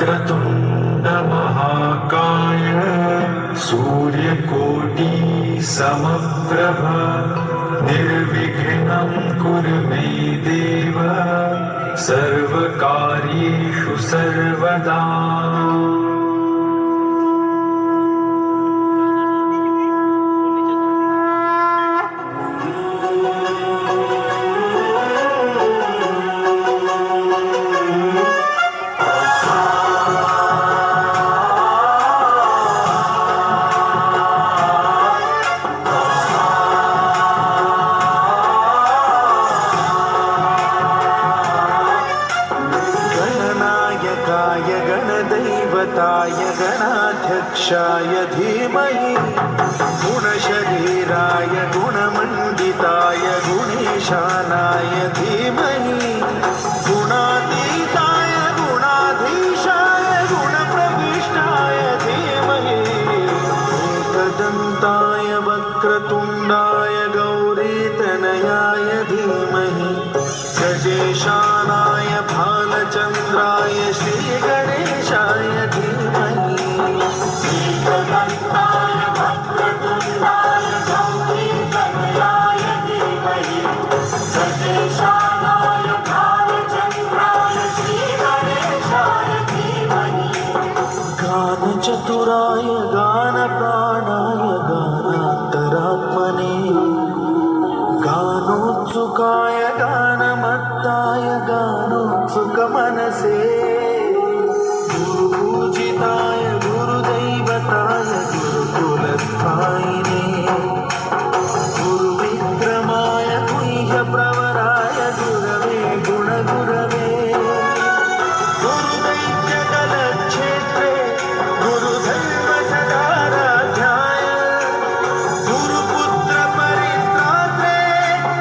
वक्रतुण्ड महाकाय सूर्यकोटि समप्रभ निर्विघ्नं कुरु मे देव सर्वकार्येषु सर्वदा। गणदैवताय गणाध्यक्षाय धीमहि गुणशरीराय गुणमण्डिताय गुणेशानाय धीमहि गुणातीताय गुणाधीशाय गुणप्रविष्टाय धीमहि एकदन्ताय वक्रतुण्डाय गौरीतनयाय धीमहि गजेशानाय भालचन्द्राय श्रीगणेशाय धीमहि एकदन्ताय वक्रतुण्डाय गौरीतनयाय धीमहि गजेशानाय भालचन्द्राय श्रीगणेशाय धीमहि गानचतुराय गानप्राणाय गानान्तरात्मने गानोत्सुकाय गानमत्ताय गानोत्सुकमनसे गुरुपूजिताय गुरुदैवताय गुरुकुलस्थायिने गुरुविक्रमाय गुह्यप्रवराय गुरवे गुणगुरवे गुरुदैत्यकलक्षेत्रे गुरुधर्मसदाराध्याय गुरुपुत्रपरित्रात्रे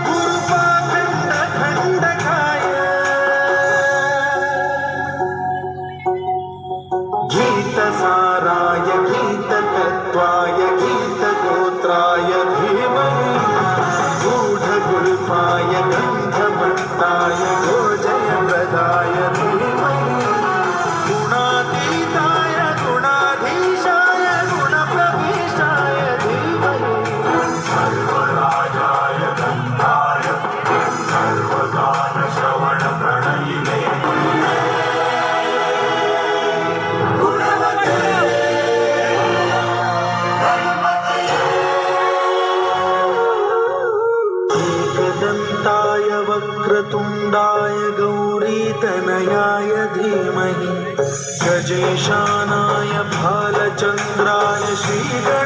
गुरुपाखण्डखण्डकाय गीतसाराय गीततत्त्वाय गीतगोत्राय धीमहि गूढगुल्फाय गन्धभट्टाय गोजयप्रदाय धीमहि गुणातीताय गुणाधीशाय गुणप्रविष्टाय धीमहि सर्वराजाय गन्धाय सर्वगानश्रवणप्रणयिने एकदन्ताय वक्रतुण्डाय गौरीतनयाय धीमहि गजेशानाय भालचन्द्राय श्रीगणेशाय